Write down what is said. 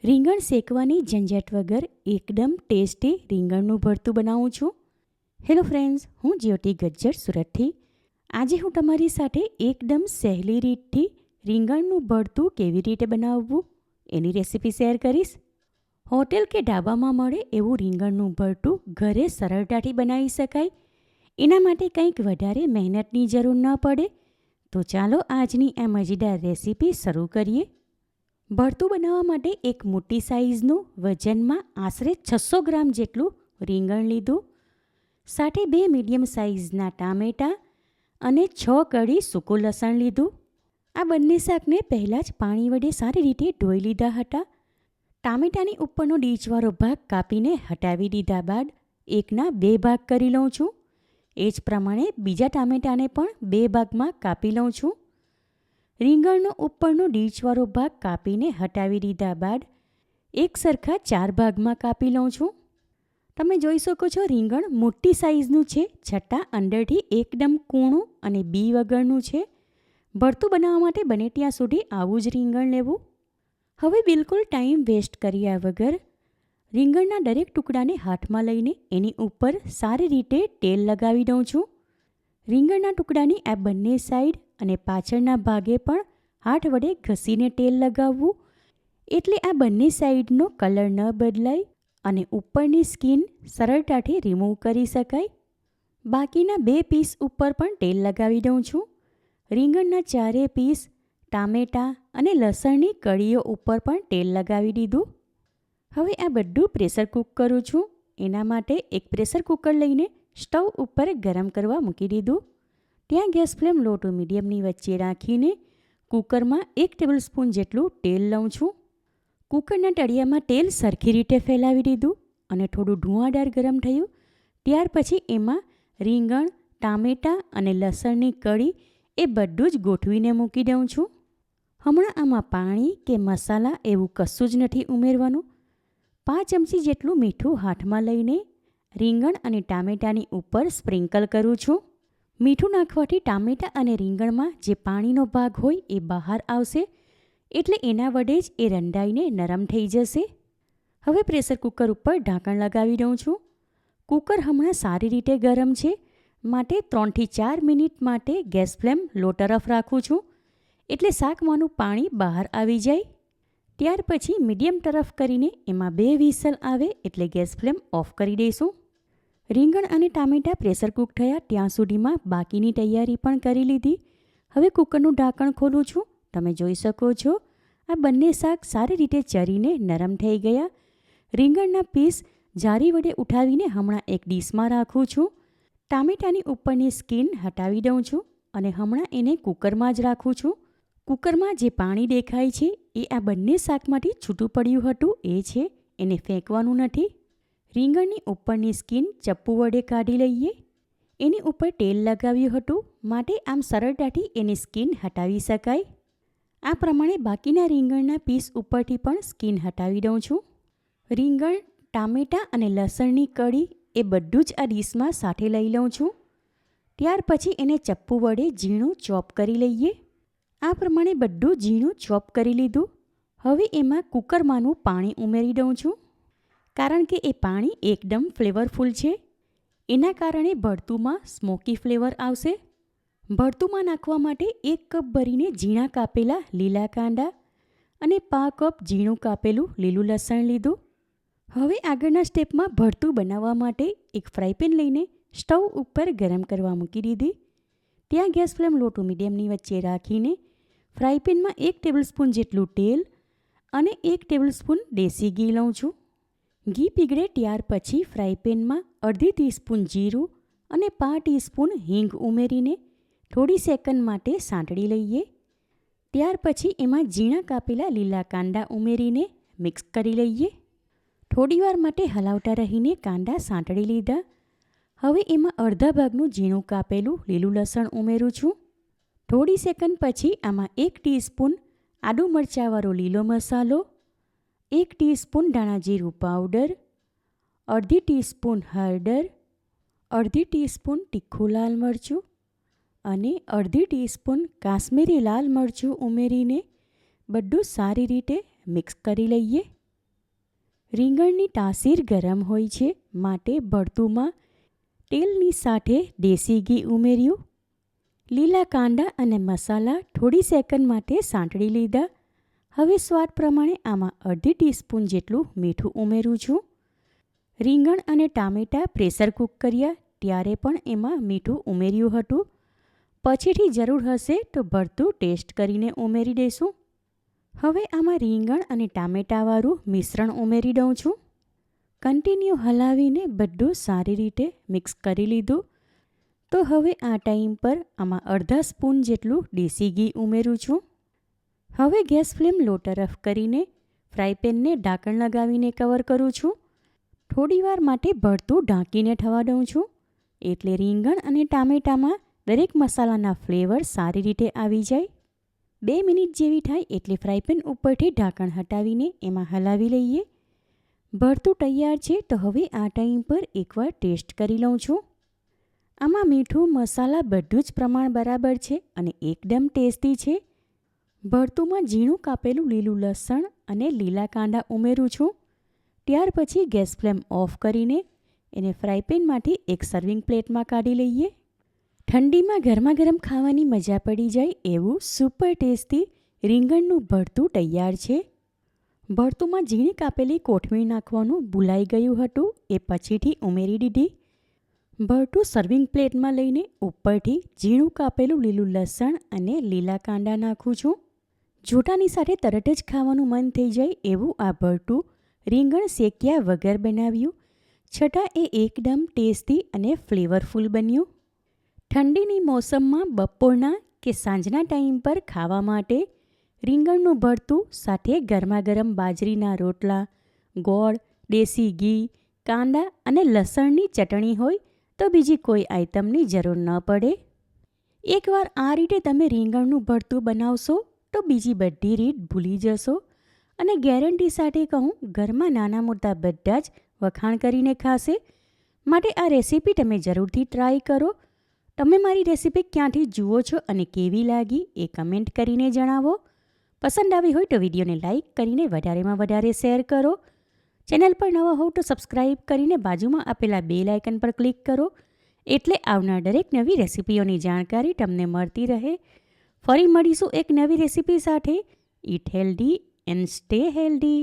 રીંગણ શેકવાની ઝંઝટ વગર એકદમ ટેસ્ટી રીંગણનું ભરતું બનાવું છું. હેલો ફ્રેન્ડ્સ, હું જ્યોતિ ગજ્જર સુરતથી. આજે હું તમારી સાથે એકદમ સહેલી રીતથી રીંગણનું ભરતું કેવી રીતે બનાવવું એની રેસીપી શેર કરીશ. હોટેલ કે ઢાબામાં મળે એવું રીંગણનું ભરતું ઘરે સરળતાથી બનાવી શકાય. એના માટે કંઈક વધારે મહેનતની જરૂર ન પડે. તો ચાલો આજની આ મજેદાર રેસીપી શરૂ કરીએ. ભરતું બનાવવા માટે એક મોટી સાઇઝનું વજનમાં આશરે 600 ગ્રામ જેટલું રીંગણ લીધું. સાથે 2 મીડિયમ સાઇઝના ટામેટાં અને 6 કળી સૂકું લસણ લીધું. આ બંને શાકને પહેલાં જ પાણી વડે સારી રીતે ધોઈ લીધા હતા. ટામેટાની ઉપરનો ડીચવાળો ભાગ કાપીને હટાવી દીધા બાદ એકના 2 ભાગ કરી લઉં છું. એ જ પ્રમાણે બીજા ટામેટાને પણ 2 ભાગમાં કાપી લઉં છું. રીંગણનો ઉપરનો ડીચવાળો ભાગ કાપીને હટાવી દીધા બાદ એક સરખા 4 ભાગમાં કાપી લઉં છું. તમે જોઈ શકો છો રીંગણ મોટી સાઇઝનું છે, છતાં અંદરથી એકદમ કૂણું અને બી વગરનું છે. ભરતું બનાવવા માટે બને ત્યાં સુધી આવું જ રીંગણ લેવું. હવે બિલકુલ ટાઈમ વેસ્ટ કર્યા વગર રીંગણના દરેક ટુકડાને હાથમાં લઈને એની ઉપર સારી રીતે તેલ લગાવી દઉં છું. રીંગણના ટુકડાની આ બંને સાઈડ અને પાછળના ભાગે પણ હાથ વડે ઘસીને તેલ લગાવવું, એટલે આ બંને સાઈડનો કલર ન બદલાય અને ઉપરની સ્કિન સરળતાથી રિમૂવ કરી શકાય. બાકીના 2 પીસ ઉપર પણ તેલ લગાવી દઉં છું. રીંગણના 4 પીસ, ટામેટાં અને લસણની કળીઓ ઉપર પણ તેલ લગાવી દીધું. હવે આ બધું પ્રેશર કૂક કરું છું. એના માટે એક પ્રેશર કુકર લઈને સ્ટવ ઉપર ગરમ કરવા મૂકી દીધું. ત્યાં ગેસ ફ્લેમ લો ટુ મીડિયમની વચ્ચે રાખીને કૂકરમાં 1 ટેબલસ્પૂન જેટલું તેલ લઉં છું. કૂકરના તળિયામાં તેલ સરખી રીતે ફેલાવી દીધું અને થોડું ધુઆંદાર ગરમ થયું. ત્યાર પછી એમાં રીંગણ, ટામેટાં અને લસણની કળી એ બધું જ ગોઠવીને મૂકી દઉં છું. હમણાં આમાં પાણી કે મસાલા એવું કશું જ નથી ઉમેરવાનું. 5 ચમચી જેટલું મીઠું હાથમાં લઈને રીંગણ અને ટામેટાની ઉપર સ્પ્રિંકલ કરું છું. મીઠું નાખવાથી ટામેટાં અને રીંગણમાં જે પાણીનો ભાગ હોય એ બહાર આવશે, એટલે એના વડે જ એ રંધાઈને નરમ થઈ જશે. હવે પ્રેશર કુકર ઉપર ઢાંકણ લગાવી દઉં છું. કુકર હમણાં સારી રીતે ગરમ છે, માટે 3 થી 4 મિનિટ માટે ગેસ ફ્લેમ લો તરફ રાખું છું, એટલે શાકમાંનું પાણી બહાર આવી જાય. ત્યાર પછી મીડિયમ તરફ કરીને એમાં 2 વિસલ આવે એટલે ગેસ ફ્લેમ ઓફ કરી દઈશું. રીંગણ અને ટામેટાં પ્રેશર કૂક થયા ત્યાં સુધીમાં બાકીની તૈયારી પણ કરી લીધી. હવે કુકરનું ઢાંકણ ખોલું છું. તમે જોઈ શકો છો આ બંને શાક સારી રીતે ચરીને નરમ થઈ ગયા. રીંગણના પીસ જારી વડે ઉઠાવીને હમણાં એક ડીશમાં રાખું છું. ટામેટાની ઉપરની સ્કિન હટાવી દઉં છું અને હમણાં એને કુકરમાં જ રાખું છું. કુકરમાં જે પાણી દેખાય છે એ આ બંને શાકમાંથી છૂટું પડ્યું હતું એ છે, એને ફેંકવાનું નથી. રીંગણની ઉપરની સ્કિન ચપ્પુ વડે કાઢી લઈએ. એની ઉપર તેલ લગાવ્યું હતું, માટે આમ સરળતાથી એની સ્કિન હટાવી શકાય. આ પ્રમાણે બાકીના રીંગણના પીસ ઉપરથી પણ સ્કિન હટાવી દઉં છું. રીંગણ, ટામેટાં અને લસણની કળી એ બધું જ આ ડીશમાં સાથે લઈ લઉં છું. ત્યાર પછી એને ચપ્પુ વડે ઝીણું ચોપ કરી લઈએ. આ પ્રમાણે બધું ઝીણું ચોપ કરી લીધું. હવે એમાં કુકરમાંનું પાણી ઉમેરી દઉં છું. કારણ કે એ પાણી એકદમ ફ્લેવરફુલ છે, એના કારણે ભરતુંમાં સ્મોકી ફ્લેવર આવશે. ભરતુંમાં નાખવા માટે 1 કપ ભરીને ઝીણા કાપેલા લીલા કાંદા અને 1/2 કપ ઝીણું કાપેલું લીલું લસણ લીધું. હવે આગળના સ્ટેપમાં ભરતું બનાવવા માટે એક ફ્રાયપેન લઈને સ્ટવ ઉપર ગરમ કરવા મૂકી દીધી. ત્યાં ગેસ ફ્લેમ લો ટુ મીડિયમની વચ્ચે રાખીને ફ્રાયપેનમાં 1 ટેબલસ્પૂન જેટલું તેલ અને 1 ટેબલસ્પૂન દેશી ઘી લઉં છું. ઘી પીગળે ત્યાર પછી ફ્રાયપેનમાં અડધી ટીસ્પૂન જીરું અને 1/2 ટીસ્પૂન હિંગ ઉમેરીને થોડી સેકન્ડ માટે સાંતળી લઈએ. ત્યાર પછી એમાં ઝીણા કાપેલા લીલા કાંદા ઉમેરીને મિક્સ કરી લઈએ. થોડીવાર માટે હલાવતા રહીને કાંદા સાંતળી લીધા. હવે એમાં અડધા ભાગનું ઝીણું કાપેલું લીલું લસણ ઉમેરું છું. થોડી સેકન્ડ પછી આમાં 1 ટીસ્પૂન આદુ મરચાંવાળો લીલો મસાલો, 1 ટીસ્પૂન ધાણા જીરું પાવડર, અડધી ટીસ્પૂન હળદર, અડધી ટીસ્પૂન તીખું લાલ મરચું અને અડધી ટીસ્પૂન કાશ્મીરી લાલ મરચું ઉમેરીને બધું સારી રીતે મિક્સ કરી લઈએ. રીંગણની તાસીર ગરમ હોય છે, માટે ભરતુંમાં તેલની સાથે દેશી ઘી ઉમેર્યું. લીલા કાંદા અને મસાલા થોડી સેકન્ડ માટે સાંતળી લીધા. હવે સ્વાદ પ્રમાણે આમાં અડધી ટીસ્પૂન જેટલું મીઠું ઉમેરું છું. રીંગણ અને ટામેટાં પ્રેશર કૂક કર્યા ત્યારે પણ એમાં મીઠું ઉમેર્યું હતું. પછીથી જરૂર હશે તો ભરતું ટેસ્ટ કરીને ઉમેરી દઈશું. હવે આમાં રીંગણ અને ટામેટાવાળું મિશ્રણ ઉમેરી દઉં છું. કન્ટિન્યુ હલાવીને બધું સારી રીતે મિક્સ કરી લીધું. તો હવે આ ટાઈમ પર આમાં અડધા સ્પૂન જેટલું દેશી ઘી ઉમેરું છું. હવે ગેસ ફ્લેમ લો તરફ કરીને ફ્રાય પેનને ઢાંકણ લગાવીને કવર કરું છું. થોડીવાર માટે ભરતું ઢાંકીને થવા દઉં છું, એટલે રીંગણ અને ટામેટામાં દરેક મસાલાના ફ્લેવર સારી રીતે આવી જાય. 2 મિનિટ જેવી થાય એટલે ફ્રાય પેન ઉપરથી ઢાંકણ હટાવીને એમાં હલાવી લઈએ. ભરતું તૈયાર છે, તો હવે આ ટાઈમ પર એકવાર ટેસ્ટ કરી લઉં છું. આમાં મીઠું મસાલા બધું જ પ્રમાણ બરાબર છે અને એકદમ ટેસ્ટી છે. ભરતુંમાં ઝીણું કાપેલું લીલું લસણ અને લીલા કાંદા ઉમેરું છું. ત્યાર પછી ગેસ ફ્લેમ ઓફ કરીને એને ફ્રાય પેનમાંથી એક સર્વિંગ પ્લેટમાં કાઢી લઈએ. ઠંડીમાં ગરમા ગરમ ખાવાની મજા પડી જાય એવું સુપર ટેસ્ટી રીંગણનું ભરતું તૈયાર છે. ભરતુંમાં ઝીણી કાપેલી કોથમીર નાખવાનું ભૂલાઈ ગયું હતું, એ પછીથી ઉમેરી દીધી. ભરતું સર્વિંગ પ્લેટમાં લઈને ઉપરથી ઝીણું કાપેલું લીલું લસણ અને લીલા કાંદા નાખું છું. જોટાની સાથે તરત જ ખાવાનું મન થઈ જાય એવું આ ભરતું રીંગણ શેક્યા વગર બનાવ્યું, છતાં એ એકદમ ટેસ્ટી અને ફ્લેવરફુલ બન્યું. ઠંડીની મોસમમાં બપોરના કે સાંજના ટાઈમ પર ખાવા માટે રીંગણનું ભરતું સાથે ગરમા ગરમ બાજરીના રોટલા, ગોળ, દેશી ઘી, કાંદા અને લસણની ચટણી હોય તો બીજી કોઈ આઈટમની જરૂર ન પડે. એકવાર આ રીતે તમે રીંગણનું ભરતું બનાવશો તો બીજી બધી રીત ભૂલી જશો અને ગેરંટી સાથે કહું, ઘરમાં નાના મોટા બધા જ વખાણ કરીને ખાશે. માટે આ રેસીપી તમે જરૂરથી ટ્રાય કરો. તમે મારી રેસીપી ક્યાંથી જુઓ છો અને કેવી લાગી એ કમેન્ટ કરીને જણાવો. પસંદ આવી હોય તો વિડીયોને લાઇક કરીને વધારેમાં વધારે શેર કરો. ચેનલ પર નવા હોવ તો સબસ્ક્રાઈબ કરીને બાજુમાં આપેલા બેલ આઇકન પર ક્લિક કરો, એટલે આવનાર દરેક નવી રેસીપીઓની જાણકારી તમને મળતી રહે. ફરી મળીશું એક નવી રેસીપી સાથે. Eat healthy and stay healthy.